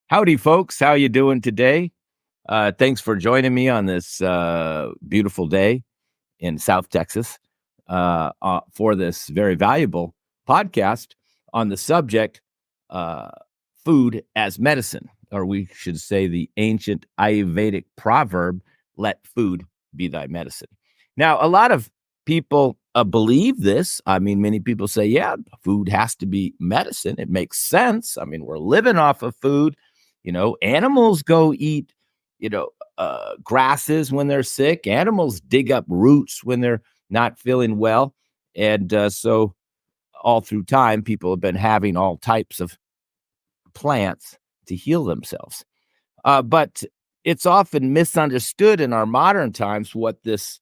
Howdy, folks. How you doing today? Thanks for joining me on this beautiful day in South Texas for this very valuable podcast on the subject uh, food as medicine, or we should say the ancient Ayurvedic proverb, let food be thy medicine. Now, a lot of people believe this. I mean, many people say, yeah, food has to be medicine. It makes sense. I mean, we're living off of food. Animals go eat, grasses when they're sick. Animals dig up roots when they're not feeling well. And so all through time, people have been having all types of plants to heal themselves. But it's often misunderstood in our modern times what this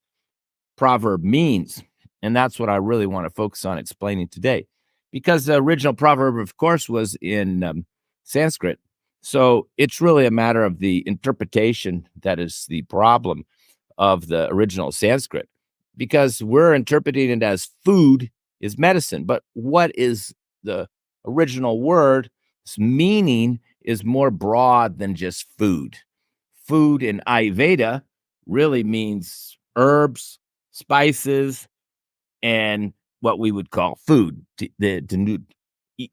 proverb means. And that's what I really want to focus on explaining today. Because the original proverb, of course, was in Sanskrit. So it's really a matter of the interpretation that is the problem of the original Sanskrit. Because we're interpreting it as food is medicine. But what is the original word? Its meaning is more broad than just food. Food in Ayurveda really means herbs, spices, and what we would call food to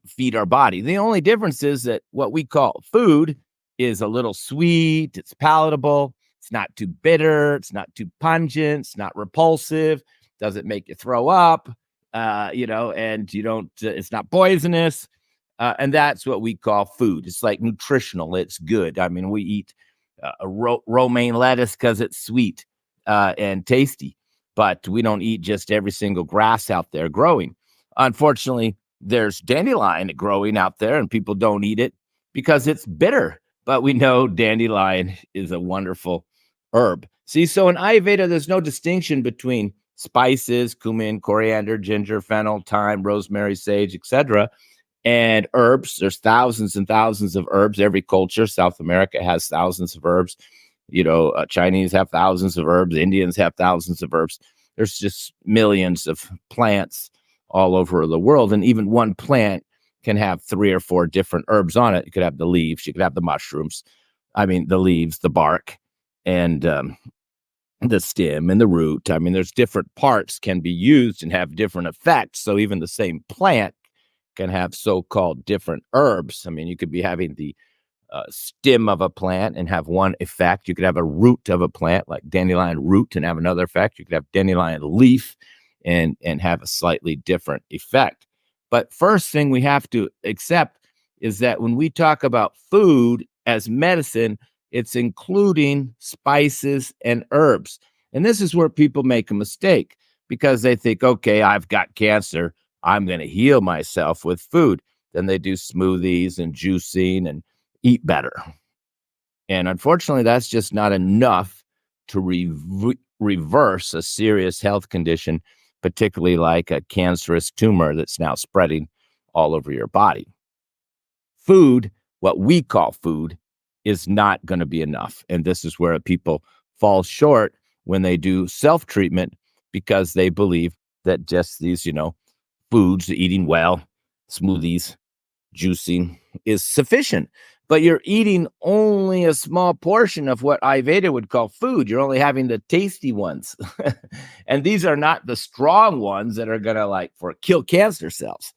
feed our body. The only difference is that what we call food is a little sweet, it's palatable, it's not too bitter, it's not too pungent, it's not repulsive, doesn't make you throw up, and you don't, it's not poisonous. And that's what we call food. It's like nutritional. It's good. I mean, we eat romaine lettuce because it's sweet and tasty, but we don't eat just every single grass out there growing. Unfortunately, there's dandelion growing out there and people don't eat it because it's bitter. But we know dandelion is a wonderful herb. See, so in Ayurveda, there's no distinction between spices, cumin, coriander, ginger, fennel, thyme, rosemary, sage, etc., and herbs. There's thousands and thousands of herbs. Every culture, South America has thousands of herbs. Chinese have thousands of herbs. Indians have thousands of herbs. There's just millions of plants all over the world. And even one plant can have 3 or 4 different herbs on it. You could have the leaves, you could have the mushrooms. I mean, the leaves, the bark, and the stem and the root. I mean, there's different parts can be used and have different effects. So even the same plant can have so-called different herbs. I mean, you could be having the stem of a plant and have one effect. You could have a root of a plant like dandelion root and have another effect. You could have dandelion leaf and have a slightly different effect. But first thing we have to accept is that when we talk about food as medicine, it's including spices and herbs. And this is where people make a mistake because they think, okay, I've got cancer, I'm going to heal myself with food. Then they do smoothies and juicing and eat better. And unfortunately, that's just not enough to reverse a serious health condition, particularly like a cancerous tumor that's now spreading all over your body. Food, what we call food, is not going to be enough. And this is where people fall short when they do self-treatment because they believe that just these, foods, eating well, smoothies, juicing is sufficient. But you're eating only a small portion of what Ayurveda would call food. You're only having the tasty ones. And these are not the strong ones that are going to kill cancer cells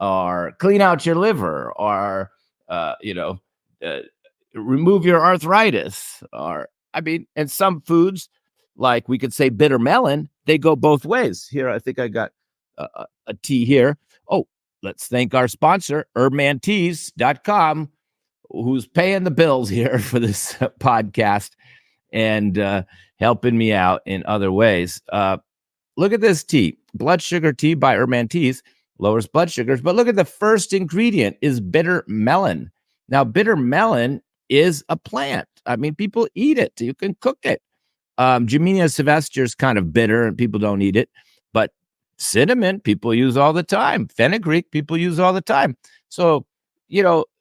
or clean out your liver or, remove your arthritis and some foods, like we could say bitter melon, they go both ways. Here, I think I got a tea here. Oh, let's thank our sponsor, herbmanteas.com, who's paying the bills here for this podcast and helping me out in other ways. Look at this tea, blood sugar tea by Herman Teas, lowers blood sugars. But look at the first ingredient is bitter melon. Now, bitter melon is a plant. I mean, people eat it. You can cook it. Gymnea sylvestre is kind of bitter and people don't eat it. But cinnamon, people use all the time. Fenugreek, people use all the time. So,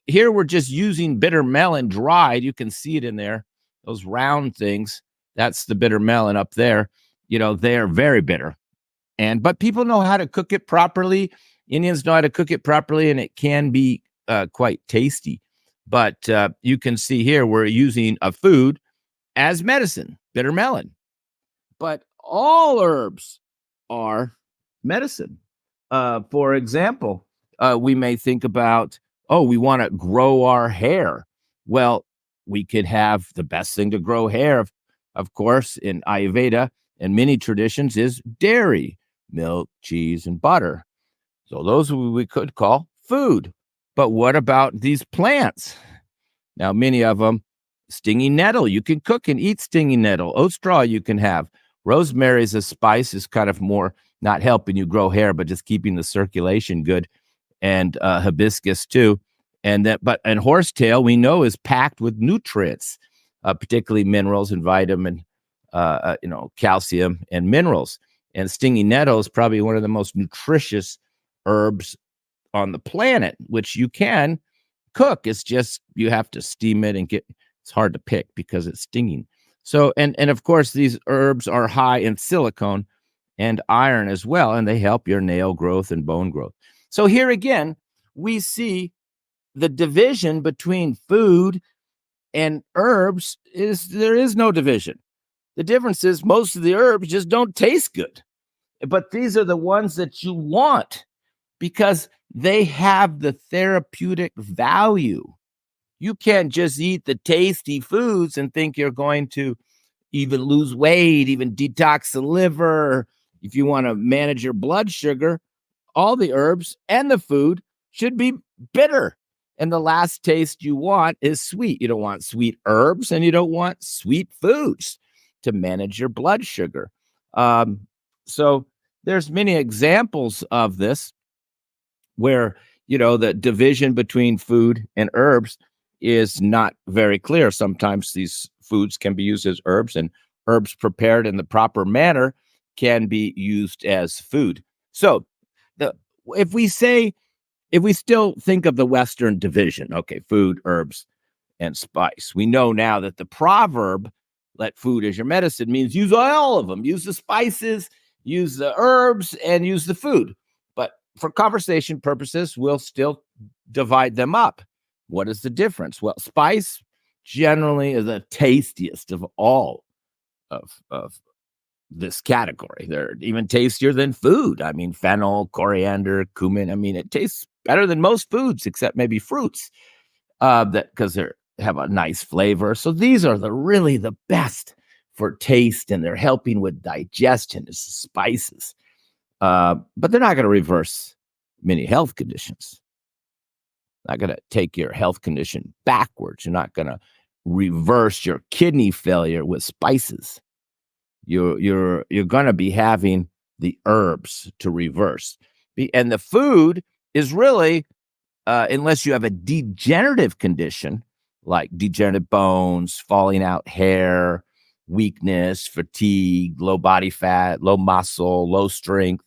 here we're just using bitter melon dried. You can see it in there. Those round things, that's the bitter melon up there. They are very bitter. But people know how to cook it properly. Indians know how to cook it properly, and it can be quite tasty. But you can see here we're using a food as medicine, bitter melon. But all herbs are medicine. For example, we may think about, oh, we want to grow our hair. Well, we could have the best thing to grow hair, of course, in Ayurveda and many traditions is dairy, milk, cheese, and butter. So those we could call food. But what about these plants? Now, many of them, stinging nettle, you can cook and eat stinging nettle. Oat straw you can have. Rosemary is a spice, is kind of more not helping you grow hair, but just keeping the circulation good. And hibiscus too. And horsetail we know is packed with nutrients, particularly minerals and vitamin, calcium and minerals. And stinging nettle is probably one of the most nutritious herbs on the planet, which you can cook. It's just you have to steam it and it's hard to pick because it's stinging. So and of course these herbs are high in silicone and iron as well, and they help your nail growth and bone growth. So here again, we see the division between food and herbs there is no division. The difference is most of the herbs just don't taste good. But these are the ones that you want because they have the therapeutic value. You can't just eat the tasty foods and think you're going to even lose weight, even detox the liver. If you want to manage your blood sugar, all the herbs and the food should be bitter. And the last taste you want is sweet. You don't want sweet herbs and you don't want sweet foods to manage your blood sugar. So there's many examples of this where, the division between food and herbs is not very clear. Sometimes these foods can be used as herbs, and herbs prepared in the proper manner can be used as food. So if we still think of the Western division, okay, food, herbs, and spice, we know now that the proverb, let food as your medicine, means use all of them. Use the spices, use the herbs, and use the food. But for conversation purposes, we'll still divide them up. What is the difference? Well, spice generally is the tastiest of all of this category. They're even tastier than food. I mean, fennel, coriander, cumin. I mean, it tastes better than most foods, except maybe fruits, because they have a nice flavor. So these are really the best for taste, and they're helping with digestion. It's the spices, but they're not going to reverse many health conditions. Not going to take your health condition backwards. You're not going to reverse your kidney failure with spices. You're going to be having the herbs to reverse. And the food is really, unless you have a degenerative condition like degenerative bones, falling out hair, weakness, fatigue, low body fat, low muscle, low strength,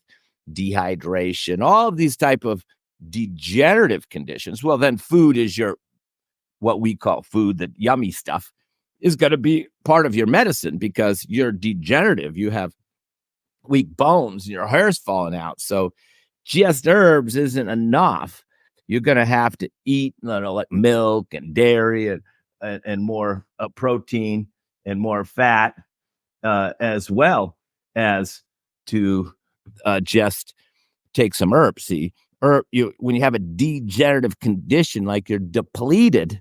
dehydration, all of these type of degenerative conditions. Well, then food is what we call food, the yummy stuff, is going to be part of your medicine because you're degenerative. You have weak bones and your hair's falling out. So just herbs isn't enough. You're going to have to eat like milk and dairy and more protein and more fat, as well as to just take some herbs. See, when you have a degenerative condition, like you're depleted,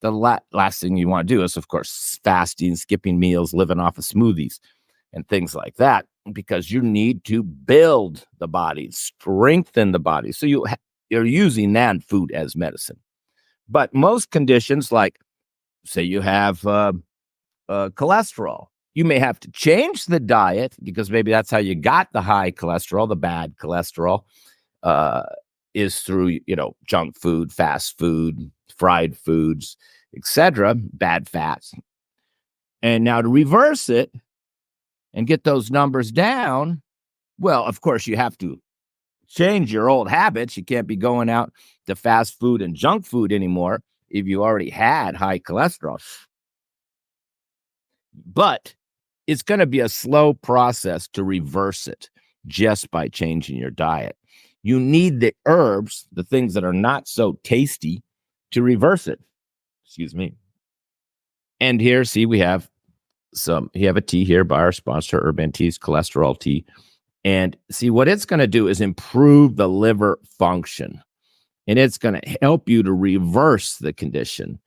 the last thing you want to do is, of course, fasting, skipping meals, living off of smoothies and things like that, because you need to build the body, strengthen the body. So you're using that food as medicine. But most conditions, like say you have cholesterol, you may have to change the diet because maybe that's how you got the high cholesterol. The bad cholesterol is through, junk food, fast food, fried foods, etc., bad fats. And now to reverse it and get those numbers down, well, of course, you have to change your old habits. You can't be going out to fast food and junk food anymore if you already had high cholesterol. But it's going to be a slow process to reverse it just by changing your diet. You need the herbs, the things that are not so tasty, to reverse it. Excuse me. And here, see, we have you have a tea here by our sponsor, Urban Tea's cholesterol tea. And see, what it's going to do is improve the liver function. And it's going to help you to reverse the condition.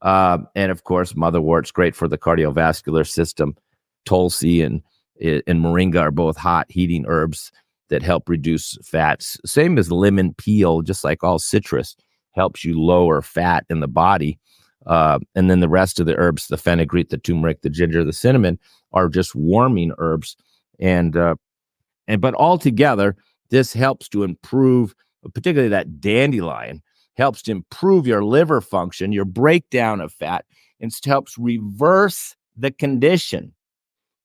And of course, motherwort's great for the cardiovascular system. Tulsi and moringa are both hot heating herbs that help reduce fats. Same as lemon peel, just like all citrus, helps you lower fat in the body. And then the rest of the herbs, the fenugreek, the turmeric, the ginger, the cinnamon, are just warming herbs. But altogether, this helps to improve, particularly that dandelion, helps to improve your liver function, your breakdown of fat, and helps reverse the condition.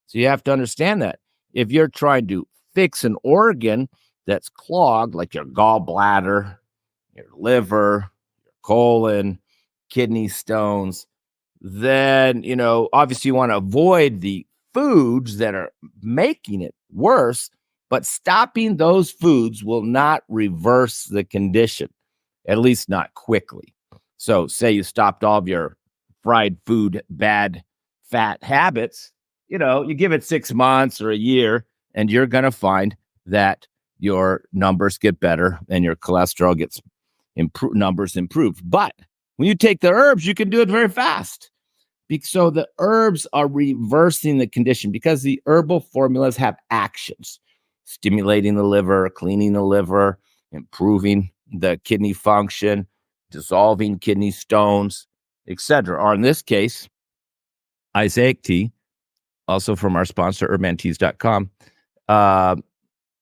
So you have to understand that. If you're trying to fix an organ that's clogged, like your gallbladder, your liver, your colon, kidney stones, then, obviously you want to avoid the foods that are making it worse, but stopping those foods will not reverse the condition, at least not quickly. So say you stopped all of your fried food, bad fat habits, you give it 6 months or a year, and you're going to find that your numbers get better and your cholesterol gets numbers improved. But when you take the herbs, you can do it very fast. So the herbs are reversing the condition because the herbal formulas have actions, stimulating the liver, cleaning the liver, improving the kidney function, dissolving kidney stones, etc. Or in this case, Isaac tea, also from our sponsor, urbanteas.com.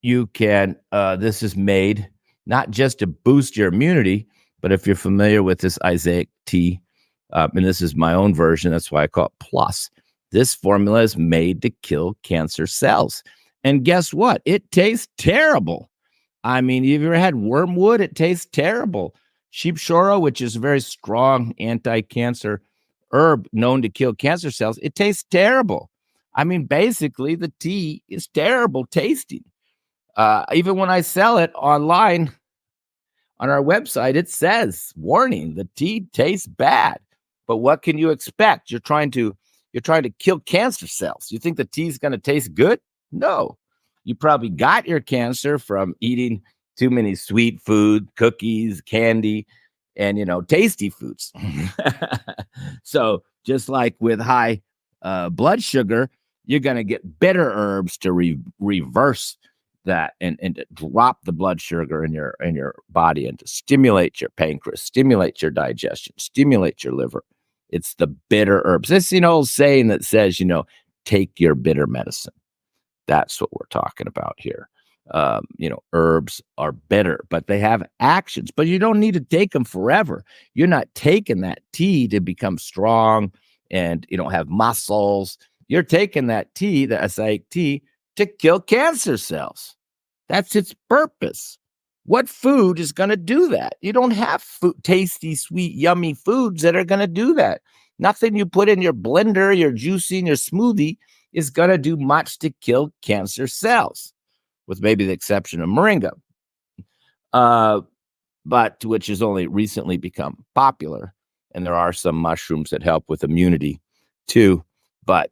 You can, this is made not just to boost your immunity, but if you're familiar with this Isaac tea, and this is my own version, that's why I call it plus. This formula is made to kill cancer cells. And guess what? It tastes terrible. I mean, you've ever had wormwood? It tastes terrible. Sheep shoro, which is a very strong anti-cancer herb known to kill cancer cells, it tastes terrible. I mean, basically, the tea is terrible tasting. Even when I sell it online on our website, it says, warning, the tea tastes bad. But what can you expect? You're trying to kill cancer cells. You think the tea is going to taste good? No. You probably got your cancer from eating too many sweet food, cookies, candy, and, tasty foods. So just like with high blood sugar, you're going to get bitter herbs to reverse that and to drop the blood sugar in your body and to stimulate your pancreas, stimulate your digestion, stimulate your liver. It's the bitter herbs. This, old saying that says, take your bitter medicine. That's what we're talking about here. Herbs are bitter, but they have actions, but you don't need to take them forever. You're not taking that tea to become strong and, have muscles. You're taking that tea, the acai tea, to kill cancer cells. That's its purpose. What food is going to do that? You don't have tasty, sweet, yummy foods that are going to do that. Nothing you put in your blender, your juicing, your smoothie is going to do much to kill cancer cells, with maybe the exception of moringa, but which has only recently become popular. And there are some mushrooms that help with immunity too, but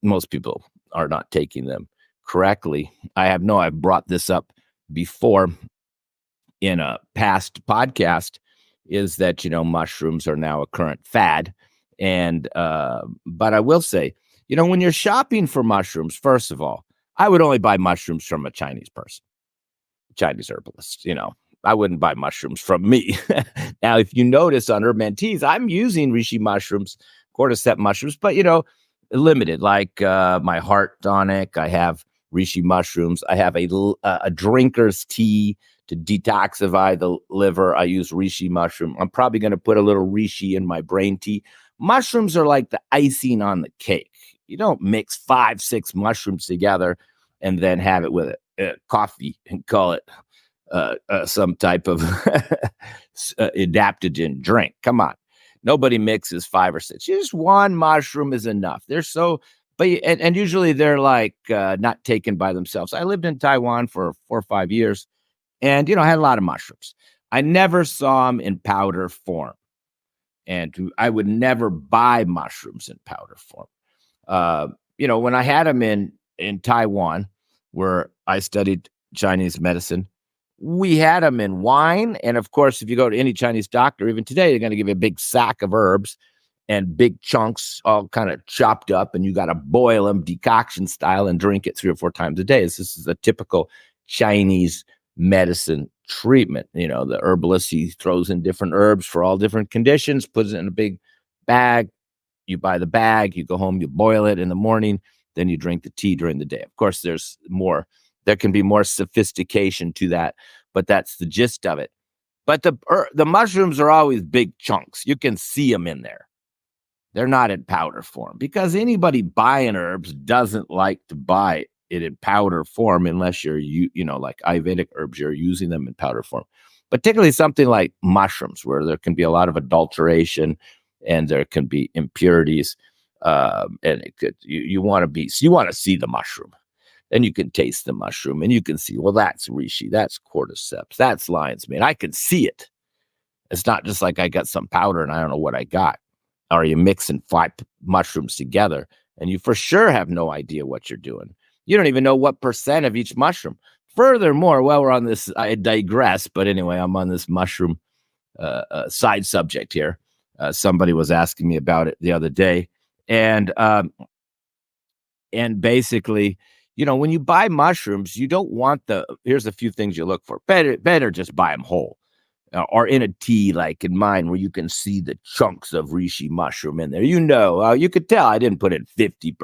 most people are not taking them correctly. I've brought this up before in a past podcast, is that, mushrooms are now a current fad. And, but I will say, when you're shopping for mushrooms, first of all, I would only buy mushrooms from a Chinese person, Chinese herbalist. I wouldn't buy mushrooms from me. Now, if you notice on Urban Teas, I'm using reishi mushrooms, cordyceps mushrooms, but, limited, like my heart tonic. I have reishi mushrooms. I have a drinker's tea to detoxify the liver. I use reishi mushroom. I'm probably going to put a little reishi in my brain tea. Mushrooms are like the icing on the cake. You don't mix 5-6 mushrooms together and then have it with coffee and call it some type of adaptogen drink. Come on. Nobody mixes 5 or 6. Just one mushroom is enough. And usually they're like not taken by themselves. I lived in Taiwan for 4 or 5 years, and I had a lot of mushrooms. I never saw them in powder form. And I would never buy mushrooms in powder form. When I had them in Taiwan, where I studied Chinese medicine, we had them in wine. And of course, if you go to any Chinese doctor, even today, they're going to give you a big sack of herbs and big chunks all kind of chopped up, and you got to boil them decoction style and drink it 3 or 4 times a day. This is a typical Chinese medicine treatment. The herbalist, he throws in different herbs for all different conditions, puts it in a big bag. You buy the bag, you go home, you boil it in the morning, then you drink the tea during the day. Of course, there can be more sophistication to that, but that's the gist of it. But the mushrooms are always big chunks. You can see them in there. They're not in powder form, because anybody buying herbs doesn't like to buy it in powder form unless you're, like Ayurvedic herbs, you're using them in powder form. Particularly something like mushrooms, where there can be a lot of adulteration and there can be impurities. And it could, you want to see the mushroom. Then you can taste the mushroom and you can see, well, that's reishi, that's cordyceps, that's lion's mane. I can see it. It's not just like I got some powder and I don't know what I got. Or you mixing 5 mushrooms together and you for sure have no idea what you're doing. You don't even know what percent of each mushroom. Furthermore, while we're on this, I digress, but anyway, I'm on this mushroom side subject here. Somebody was asking me about it the other day. And basically, when you buy mushrooms, you don't want here's a few things you look for. Better just buy them whole. Or in a tea like in mine, where you can see the chunks of reishi mushroom in there. You could tell I didn't put in 50%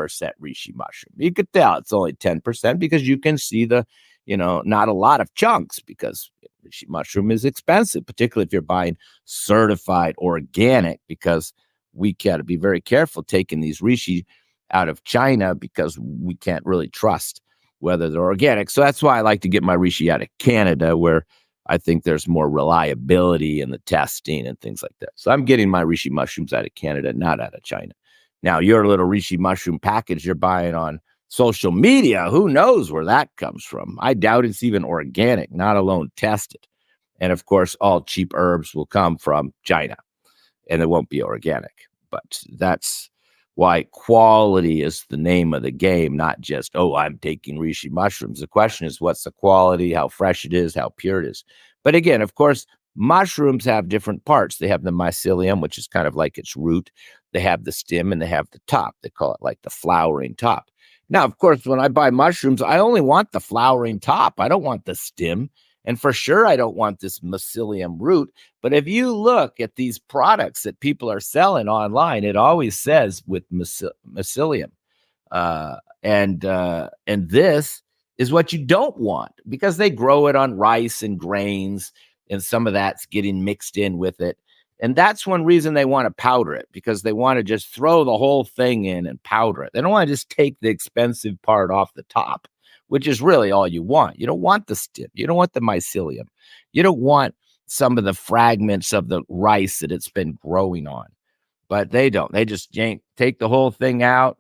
reishi mushroom. You could tell it's only 10% because you can see not a lot of chunks, because reishi mushroom is expensive, particularly if you're buying certified organic, because we got to be very careful taking these reishi out of China because we can't really trust whether they're organic. So that's why I like to get my reishi out of Canada, where I think there's more reliability in the testing and things like that. So I'm getting my reishi mushrooms out of Canada, not out of China. Now, your little reishi mushroom package you're buying on social media, who knows where that comes from? I doubt it's even organic, not alone tested. And of course, all cheap herbs will come from China, and it won't be organic. But that's why quality is the name of the game, not just, I'm taking reishi mushrooms. The question is, what's the quality, how fresh it is, how pure it is. But again, of course, mushrooms have different parts. They have the mycelium, which is kind of like its root. They have the stem and they have the top. They call it like the flowering top. Now, of course, when I buy mushrooms, I only want the flowering top. I don't want the stem. And for sure, I don't want this mycelium root. But if you look at these products that people are selling online, it always says with mycelium. And this is what you don't want, because they grow it on rice and grains, and some of that's getting mixed in with it. And that's one reason they want to powder it, because they want to just throw the whole thing in and powder it. They don't want to just take the expensive part off the top, which is really all you want. You don't want the stem. You don't want the mycelium. You don't want some of the fragments of the rice that it's been growing on. But they don't. They just take the whole thing out,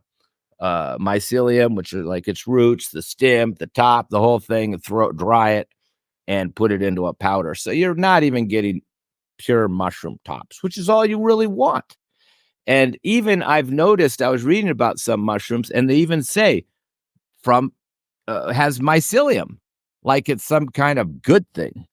mycelium, which are like its roots, the stem, the top, the whole thing, and dry it and put it into a powder. So you're not even getting pure mushroom tops, which is all you really want. And even I've noticed, I was reading about some mushrooms, and they even say has mycelium, like it's some kind of good thing.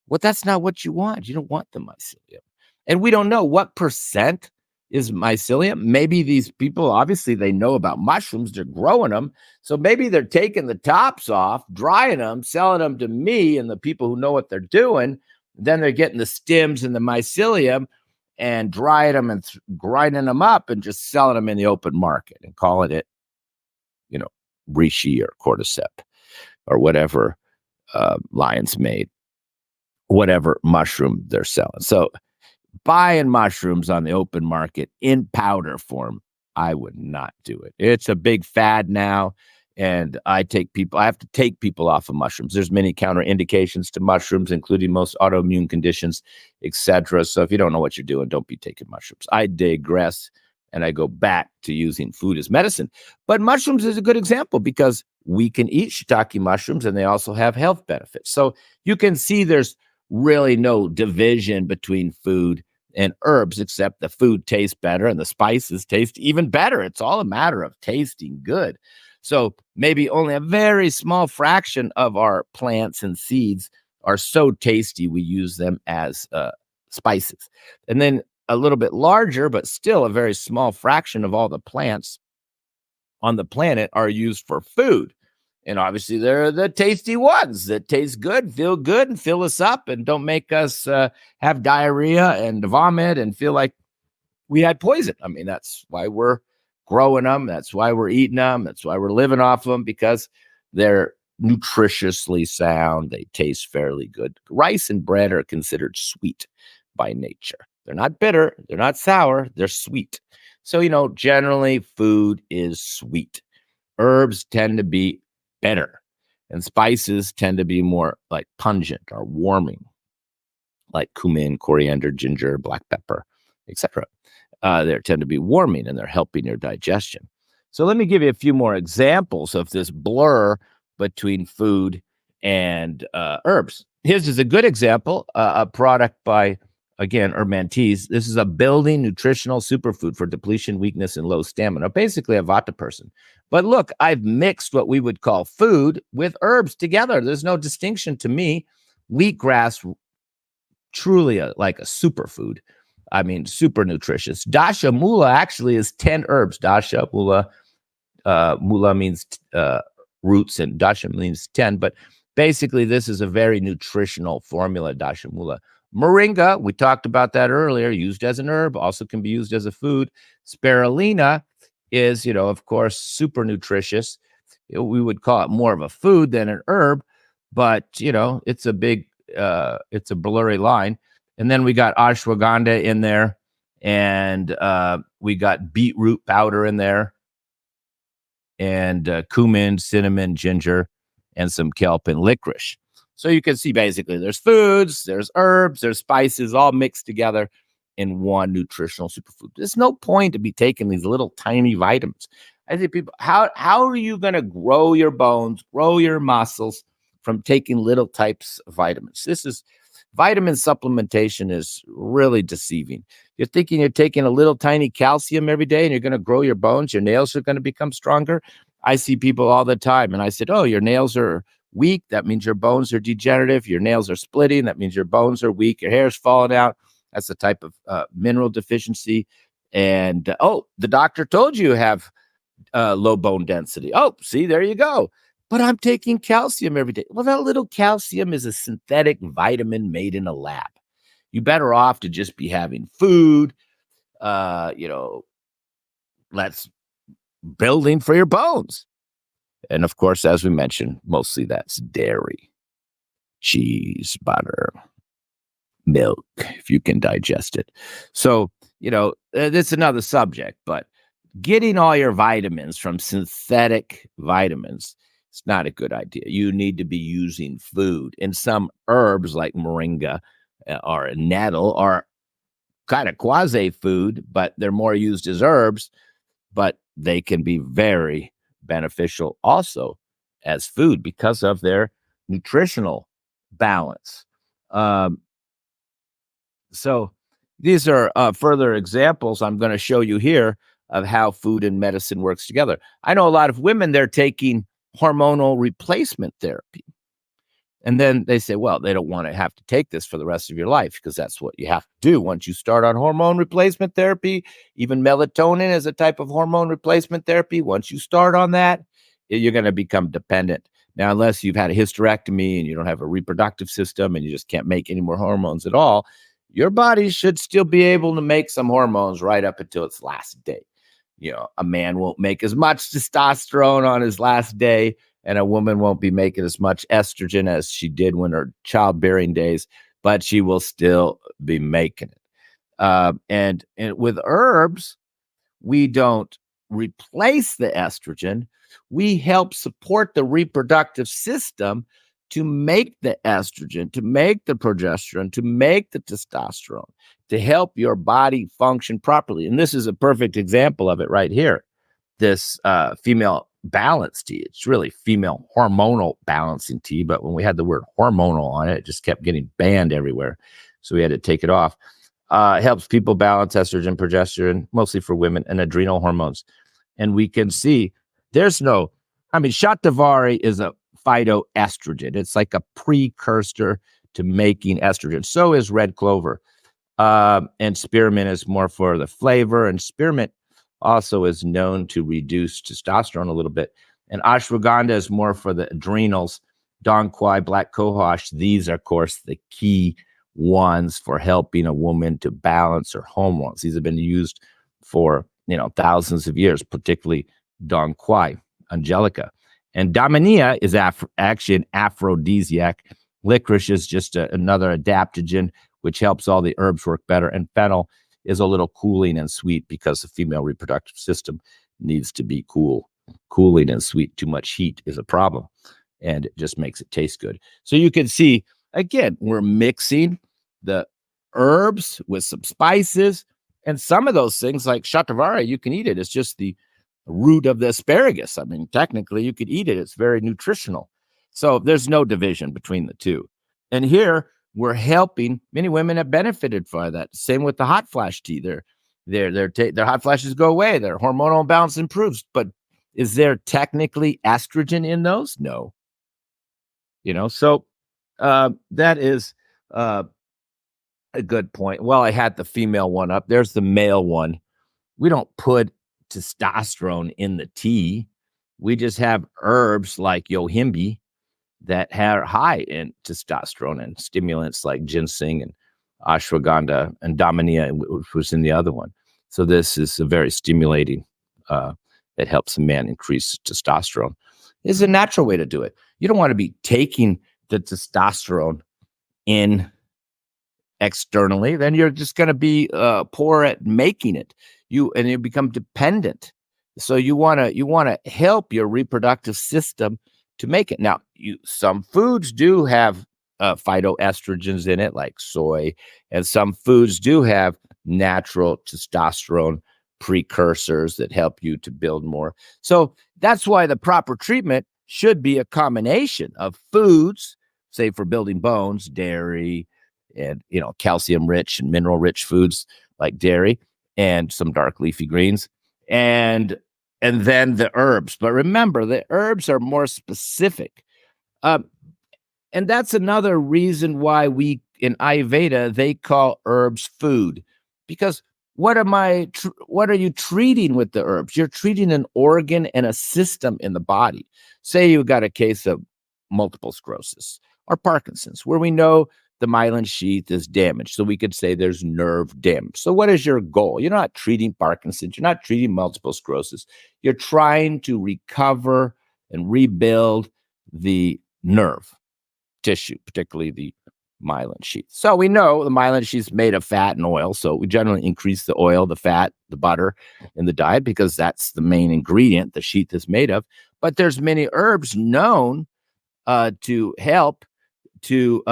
Well, that's not what you want. You don't want the mycelium. And we don't know what percent is mycelium. Maybe these people, obviously, they know about mushrooms. They're growing them. So maybe they're taking the tops off, drying them, selling them to me and the people who know what they're doing. Then they're getting the stems and the mycelium and drying them and grinding them up and just selling them in the open market and calling it, reishi or cordyceps or whatever lion's mane, whatever mushroom they're selling. So buying mushrooms on the open market in powder form, I would not do it. It's a big fad now, and I have to take people off of mushrooms. There's many counterindications to mushrooms, including most autoimmune conditions, etc. So if you don't know what you're doing, don't be taking mushrooms. I digress, and I go back to using food as medicine. But mushrooms is a good example, because we can eat shiitake mushrooms, and they also have health benefits. So you can see there's really no division between food and herbs, except the food tastes better and the spices taste even better. It's all a matter of tasting good. So maybe only a very small fraction of our plants and seeds are so tasty we use them as spices. And then a little bit larger, but still a very small fraction of all the plants on the planet are used for food. And obviously, they're the tasty ones that taste good, and fill us up and don't make us have diarrhea and vomit and feel like we had poison. I mean, that's why we're growing them. That's why we're eating them. That's why we're living off them, because they're nutritiously sound. They taste fairly good. Rice and bread are considered sweet by nature. They're not bitter. They're not sour. They're sweet. So, generally food is sweet. Herbs tend to be bitter, and spices tend to be more like pungent or warming, like cumin, coriander, ginger, black pepper, etc. They tend to be warming, and they're helping your digestion. So let me give you a few more examples of this blur between food and herbs. Here's is a good example, a product by, again, Hermantes. This is a building nutritional superfood for depletion, weakness, and low stamina. Basically a Vata person. But look, I've mixed what we would call food with herbs together. There's no distinction to me. Wheatgrass, truly like a superfood. I mean, super nutritious. Dasha Mula actually is 10 herbs. Dasha Mula, Mula means roots, and Dasha means 10. But basically, this is a very nutritional formula, Dasha Mula. Moringa, we talked about that earlier, used as an herb, also can be used as a food. Spirulina is, of course, super nutritious. We would call it more of a food than an herb, but, it's a big, it's a blurry line. And then we got ashwagandha in there, and we got beetroot powder in there, and cumin, cinnamon, ginger, and some kelp and licorice. So you can see basically there's foods, there's herbs, there's spices all mixed together in one nutritional superfood. There's no point to be taking these little tiny vitamins. I think people, how are you going to grow your bones, grow your muscles from taking little types of vitamins? Vitamin supplementation is really deceiving. You're thinking you're taking a little tiny calcium every day and you're going to grow your bones, your nails are going to become stronger. I see people all the time, and I said, oh, your nails are weak. That means your bones are degenerative. Your nails are splitting. That means your bones are weak. Your hair's falling out. That's the type of mineral deficiency. And, the doctor told you have low bone density. Oh, see, there you go. But I'm taking calcium every day. Well, that little calcium is a synthetic vitamin made in a lab. You better off to just be having food, that's building for your bones. And of course, as we mentioned, mostly that's dairy, cheese, butter, milk, if you can digest it. So, that's another subject, but getting all your vitamins from synthetic vitamins, it's not a good idea. You need to be using food. And some herbs like moringa or nettle are kind of quasi-food, but they're more used as herbs, but they can be very beneficial also as food because of their nutritional balance. So these are further examples I'm going to show you here of how food and medicine works together. I know a lot of women, they're taking hormonal replacement therapy. And then they say, well, they don't want to have to take this for the rest of your life, because that's what you have to do. Once you start on hormone replacement therapy, even melatonin is a type of hormone replacement therapy. Once you start on that, you're going to become dependent. Now, unless you've had a hysterectomy and you don't have a reproductive system and you just can't make any more hormones at all, your body should still be able to make some hormones right up until its last day. A man won't make as much testosterone on his last day, and a woman won't be making as much estrogen as she did when her childbearing days, but she will still be making it. And with herbs, we don't replace the estrogen. We help support the reproductive system to make the estrogen, to make the progesterone, to make the testosterone, to help your body function properly. And this is a perfect example of it right here. This female balance tea. It's really female hormonal balancing tea, but when we had the word hormonal on it, it just kept getting banned everywhere. So we had to take it off. helps people balance estrogen, progesterone, mostly for women, and adrenal hormones. And we can see Shatavari is a phytoestrogen. It's like a precursor to making estrogen. So is red clover. And spearmint is more for the flavor. And spearmint also is known to reduce testosterone a little bit. And ashwagandha is more for the adrenals. Dong Quai, black cohosh, these are, of course, the key ones for helping a woman to balance her hormones. These have been used for thousands of years, particularly Dong Quai, Angelica. And Daminia is actually an aphrodisiac. Licorice is just another adaptogen, which helps all the herbs work better. And fennel is a little cooling and sweet because the female reproductive system needs to be cooling and sweet. Too much heat is a problem, and it just makes it taste good. So you can see, again, we're mixing the herbs with some spices, and some of those things like shatavari, you can eat it. It's just the root of the asparagus. I mean, technically you could eat it. It's very nutritional. So there's no division between the two. And here we're helping. Many women have benefited from that. Same with the hot flash tea. Their hot flashes go away. Their hormonal balance improves. But is there technically estrogen in those? No. So that is a good point. Well, I had the female one up. There's the male one. We don't put testosterone in the tea. We just have herbs like yohimbe that are high in testosterone, and stimulants like ginseng and ashwagandha and daminia, which was in the other one. So this is a very stimulating that helps a man increase testosterone. It's a natural way to do it. You don't want to be taking the testosterone in externally, then you're just going to be poor at making it. You become dependent. So you want to help your reproductive system to make it. Now, some foods do have phytoestrogens in it, like soy, and some foods do have natural testosterone precursors that help you to build more. So that's why the proper treatment should be a combination of foods, say for building bones, dairy, and calcium rich and mineral rich foods like dairy, and some dark leafy greens, and then the herbs. But remember, the herbs are more specific. And that's another reason why we in Ayurveda, they call herbs food, because what are you treating with the herbs? You're treating an organ and a system in the body. Say you got a case of multiple sclerosis or Parkinson's, where we know the myelin sheath is damaged. So we could say there's nerve damage. So what is your goal? You're not treating Parkinson's. You're not treating multiple sclerosis. You're trying to recover and rebuild the nerve tissue, particularly the myelin sheath. So we know the myelin sheath is made of fat and oil. So we generally increase the oil, the fat, the butter in the diet because that's the main ingredient the sheath is made of. But there's many herbs known to help to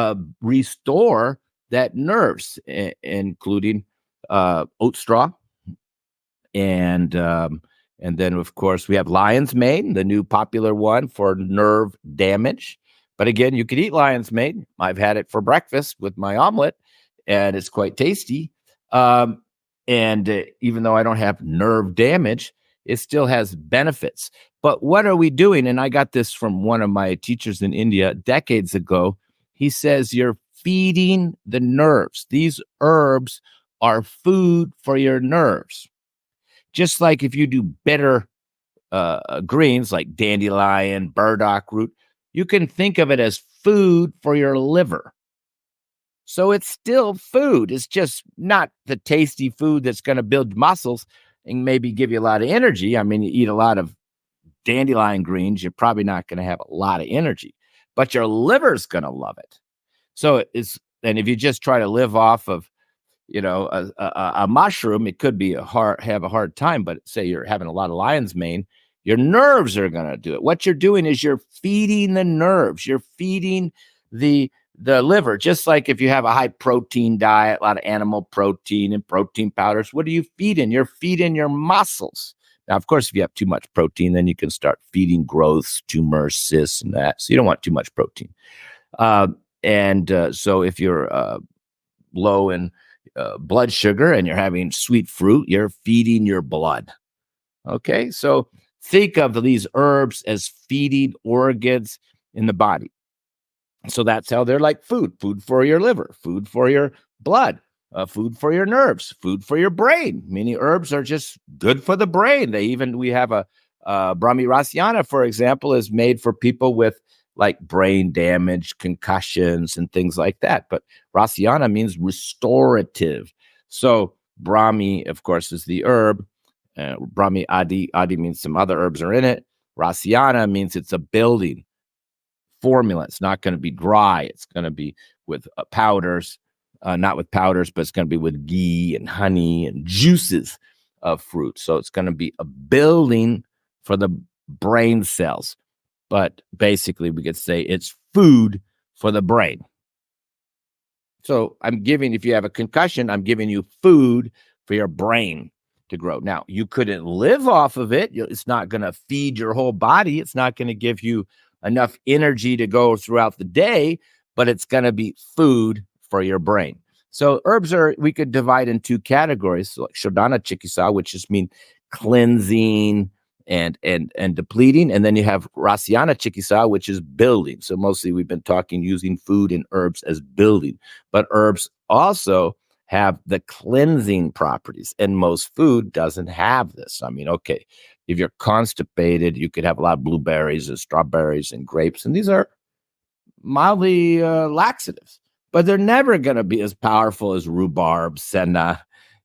restore that nerves, including oat straw, and then of course we have lion's mane, the new popular one for nerve damage. But again, you could eat lion's mane. I've had it for breakfast with my omelet, and it's quite tasty. And even though I don't have nerve damage, it still has benefits. But what are we doing? And I got this from one of my teachers in India decades ago. He says, you're feeding the nerves. These herbs are food for your nerves. Just like if you do bitter greens like dandelion, burdock root, you can think of it as food for your liver. So it's still food. It's just not the tasty food that's going to build muscles and maybe give you a lot of energy. I mean, you eat a lot of dandelion greens, you're probably not going to have a lot of energy, but your liver's going to love it. So and if you just try to live off of, a mushroom, it could be have a hard time. But say you're having a lot of lion's mane, your nerves are going to do it. What you're doing is you're feeding the nerves. You're feeding the liver. Just like if you have a high protein diet, a lot of animal protein and protein powders, what are you feeding? You're feeding your muscles. Now, of course, if you have too much protein, then you can start feeding growths, tumors, cysts, and that. So you don't want too much protein. So if you're low in blood sugar and you're having sweet fruit, you're feeding your blood. Okay, so think of these herbs as feeding organs in the body. So that's how they're like food for your liver, food for your blood, food for your nerves, food for your brain. Many herbs are just good for the brain. We have a Brahmi Rasyana, for example, is made for people with like brain damage, concussions, and things like that. But Rasyana means restorative. So Brahmi, of course, is the herb. Brahmi Adi. Adi means some other herbs are in it. Rasyana means it's a building formula. It's not going to be dry. It's going to be with powders, not with powders, but it's going to be with ghee and honey and juices of fruit. So it's going to be a building for the brain cells. But basically, we could say it's food for the brain. So if you have a concussion, I'm giving you food for your brain to grow. Now, you couldn't live off of it. It's not going to feed your whole body. It's not going to give you enough energy to go throughout the day, but it's going to be food for your brain. So herbs we could divide in two categories, so like Shodhana Chikitsa, which just mean cleansing and depleting. And then you have Rasyana Chikitsa, which is building. So mostly we've been talking using food and herbs as building, but herbs also have the cleansing properties, and most food doesn't have this. I mean, okay, if you're constipated, you could have a lot of blueberries and strawberries and grapes, and these are mildly laxatives, but they're never going to be as powerful as rhubarb, senna,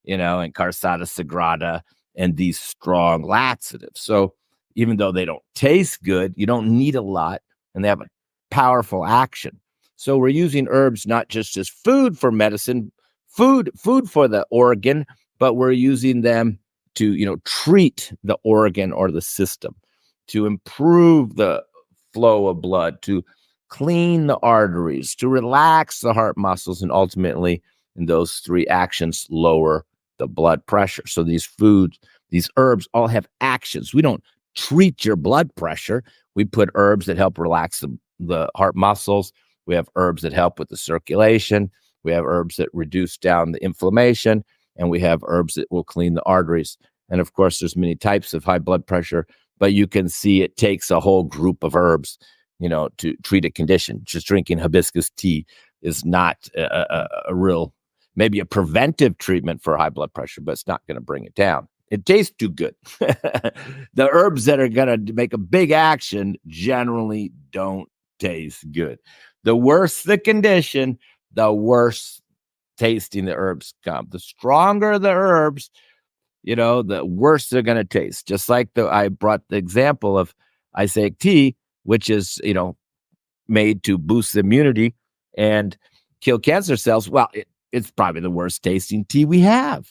and carsata sagrada, and these strong laxatives. So even though they don't taste good, you don't need a lot, and they have a powerful action. So we're using herbs not just as food for medicine, food for the organ, but we're using them to, treat the organ or the system, to improve the flow of blood, to clean the arteries, to relax the heart muscles, and ultimately, in those three actions, lower the blood pressure. So these herbs all have actions. We don't treat your blood pressure. We put herbs that help relax the heart muscles. We have herbs that help with the circulation. We have herbs that reduce down the inflammation, and we have herbs that will clean the arteries. And of course, there's many types of high blood pressure, but you can see it takes a whole group of herbs, to treat a condition. Just drinking hibiscus tea is not a real, maybe a preventive treatment for high blood pressure, but it's not going to bring it down. It tastes too good. The herbs that are going to make a big action generally don't taste good. The worse the condition, the worse tasting the herbs come. The stronger the herbs, the worse they're going to taste. Just like I brought the example of Isaic tea, which is, made to boost the immunity and kill cancer cells. Well, it's probably the worst tasting tea we have.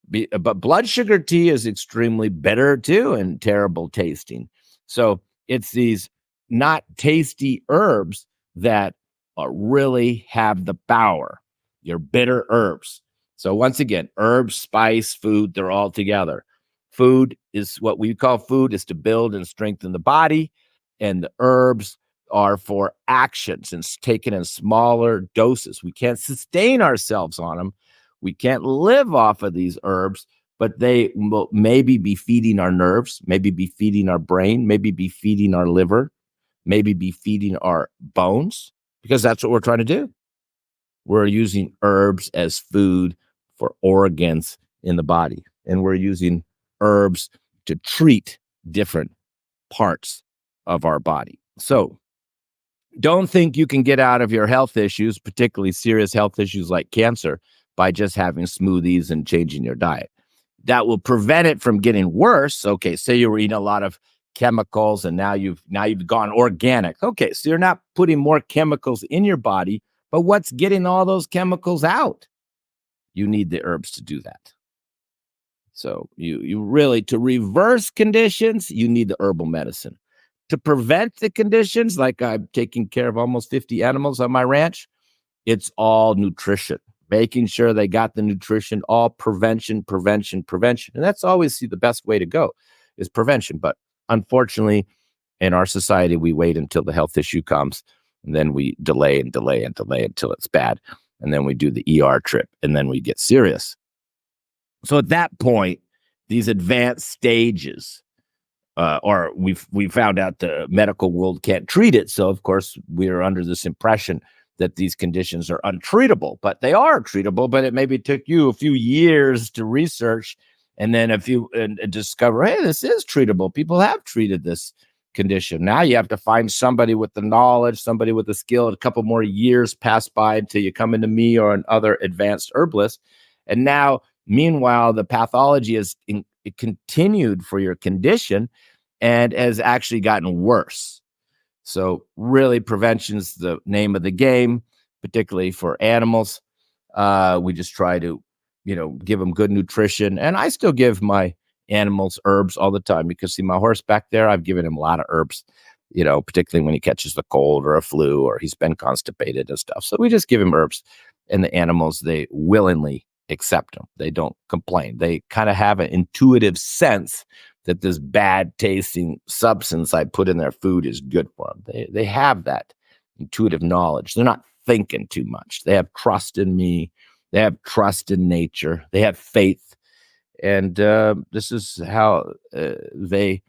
But blood sugar tea is extremely bitter too and terrible tasting. So it's these not tasty herbs that really have the power. Your bitter herbs. So once again, herbs, spice, food, they're all together. Food is what we call food is to build and strengthen the body. And the herbs are for actions and taken in smaller doses. We can't sustain ourselves on them. We can't live off of these herbs, but they will maybe be feeding our nerves, maybe be feeding our brain, maybe be feeding our liver, maybe be feeding our bones, because that's what we're trying to do. We're using herbs as food for organs in the body, and we're using herbs to treat different parts of our body. So don't think you can get out of your health issues, particularly serious health issues like cancer, by just having smoothies and changing your diet. That will prevent it from getting worse. Okay, say you were eating a lot of chemicals and now you've gone organic. Okay, so you're not putting more chemicals in your body, but what's getting all those chemicals out? You need the herbs to do that. So you really, to reverse conditions, you need the herbal medicine. To prevent the conditions, like I'm taking care of almost 50 animals on my ranch, it's all nutrition, making sure they got the nutrition, all prevention. And that's always the best way to go is prevention. But unfortunately, in our society, we wait until the health issue comes, and then we delay until it's bad. and then we do the ER trip, and then we get serious. So at that point, these advanced stages, or we found out the medical world can't treat it. So of course we are under this impression that these conditions are untreatable, but they are treatable. But it maybe took you a few years to research, and then and discover, hey, this is treatable. People have treated this condition. Now you have to find somebody with the knowledge, somebody with the skill. A couple more years pass by until you come into me or another advanced herbalist, and now meanwhile the pathology it continued for your condition and has actually gotten worse. So really, prevention's the name of the game, particularly for animals. We just try to, give them good nutrition. And I still give my animals herbs all the time, because see my horse back there, I've given him a lot of herbs, particularly when he catches the cold or a flu or he's been constipated and stuff. So we just give him herbs, and the animals, they willingly accept them. They don't complain. They kind of have an intuitive sense that this bad tasting substance I put in their food is good for them. They have that intuitive knowledge. They're not thinking too much. They have trust in me. They have trust in nature. They have faith. And this is how they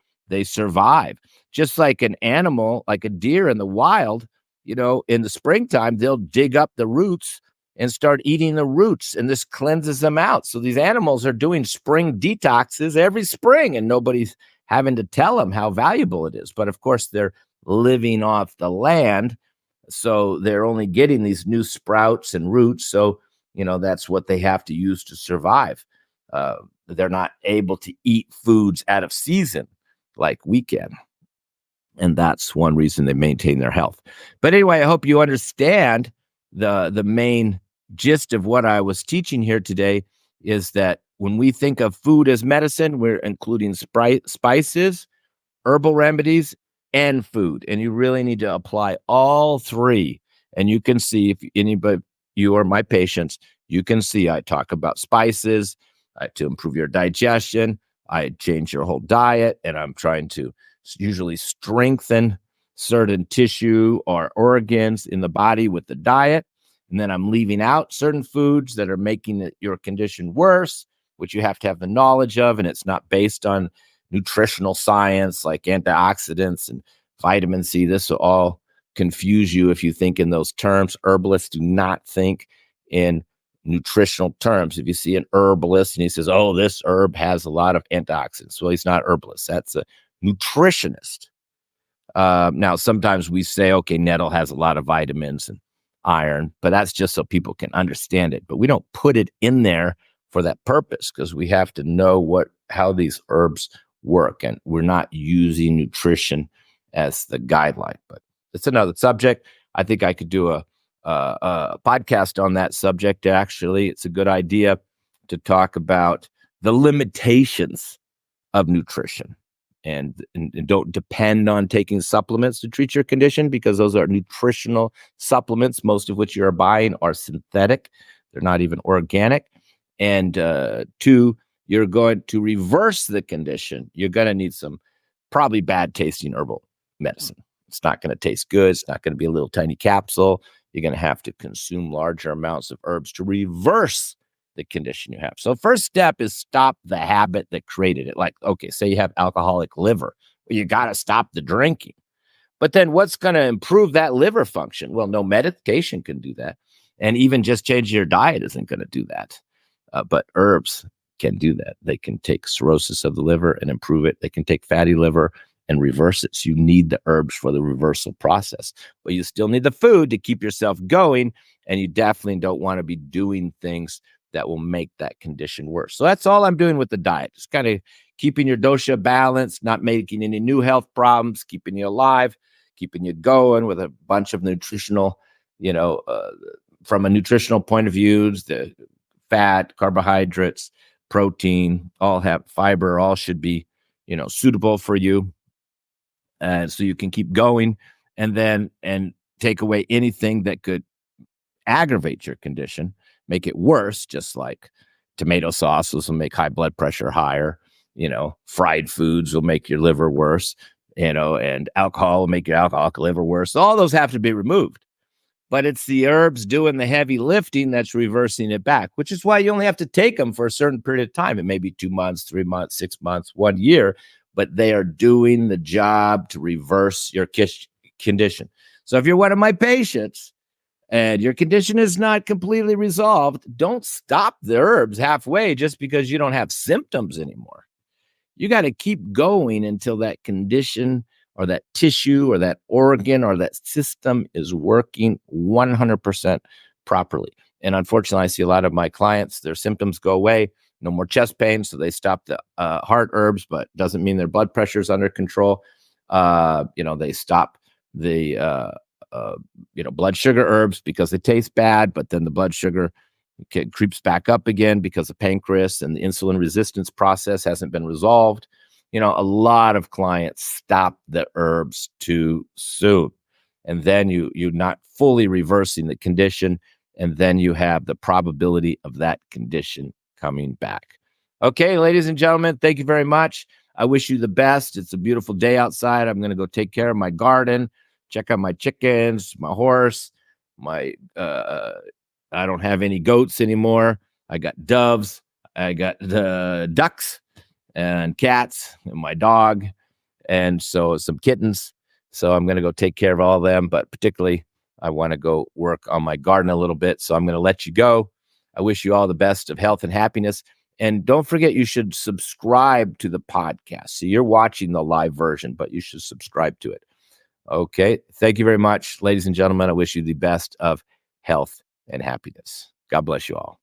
survive. Just like an animal, like a deer in the wild, in the springtime, they'll dig up the roots and start eating the roots, and this cleanses them out. So these animals are doing spring detoxes every spring, and nobody's having to tell them how valuable it is. But of course, they're living off the land, so they're only getting these new sprouts and roots. So, that's what they have to use to survive. They're not able to eat foods out of season like we can. And that's one reason they maintain their health. But anyway, I hope you understand the main gist of what I was teaching here today is that when we think of food as medicine, we're including spices, herbal remedies, and food. And you really need to apply all three. And you can see, if anybody, you or my patients, you can see I talk about spices to improve your digestion. I change your whole diet, and I'm trying to usually strengthen certain tissue or organs in the body with the diet. And then I'm leaving out certain foods that are making your condition worse, which you have to have the knowledge of. And it's not based on nutritional science like antioxidants and vitamin C. This will all confuse you if you think in those terms. Herbalists do not think in nutritional terms. If you see an herbalist and he says, oh, this herb has a lot of antioxidants, well, he's not herbalist. That's a nutritionist. Now, sometimes we say, okay, nettle has a lot of vitamins and iron, but that's just so people can understand it. But we don't put it in there for that purpose, because we have to know how these herbs work, and we're not using nutrition as the guideline. But it's another subject. I think I could do a podcast on that subject. Actually, it's a good idea to talk about the limitations of nutrition. And don't depend on taking supplements to treat your condition, because those are nutritional supplements, most of which you're buying are synthetic. They're not even organic. And two, you're going to reverse the condition. You're going to need some probably bad tasting herbal medicine. It's not going to taste good. It's not going to be a little tiny capsule. You're going to have to consume larger amounts of herbs to reverse the condition you have. So first step is stop the habit that created it. Like, okay, say you have alcoholic liver. Well, you got to stop the drinking. But then what's going to improve that liver function? Well, no medication can do that. And even just changing your diet isn't going to do that. But herbs can do that. They can take cirrhosis of the liver and improve it. They can take fatty liver and reverse it. So you need the herbs for the reversal process. But you still need the food to keep yourself going. And you definitely don't want to be doing things that will make that condition worse. So that's all I'm doing with the diet. Just kind of keeping your dosha balanced, not making any new health problems, keeping you alive, keeping you going with a bunch of nutritional, from a nutritional point of view, the fat, carbohydrates, protein, all have fiber, all should be, suitable for you. And so you can keep going and take away anything that could aggravate your condition, make it worse, just like tomato sauces will make high blood pressure higher, fried foods will make your liver worse, and alcohol will make your alcoholic liver worse. All those have to be removed. but it's the herbs doing the heavy lifting that's reversing it back, which is why you only have to take them for a certain period of time. It may be 2 months, 3 months, 6 months, 1 year, but they are doing the job to reverse your condition. So if you're one of my patients and your condition is not completely resolved, don't stop the herbs halfway just because you don't have symptoms anymore. You got to keep going until that condition or that tissue or that organ or that system is working 100% properly. And unfortunately, I see a lot of my clients, their symptoms go away, no more chest pain, so they stop the heart herbs, but doesn't mean their blood pressure is under control. They stop the blood sugar herbs because they taste bad, but then the blood sugar creeps back up again because the pancreas and the insulin resistance process hasn't been resolved. A lot of clients stop the herbs too soon, and then you're not fully reversing the condition, and then you have the probability of that condition coming back. Okay, ladies and gentlemen, thank you very much. I wish you the best. It's a beautiful day outside. I'm going to go take care of my garden, check on my chickens, my horse, I don't have any goats anymore. I got doves. I got ducks and cats and my dog. And so some kittens. So I'm going to go take care of all of them. But particularly, I want to go work on my garden a little bit. So I'm going to let you go. I wish you all the best of health and happiness. And don't forget, you should subscribe to the podcast. So you're watching the live version, but you should subscribe to it. Okay. Thank you very much, ladies and gentlemen. I wish you the best of health and happiness. God bless you all.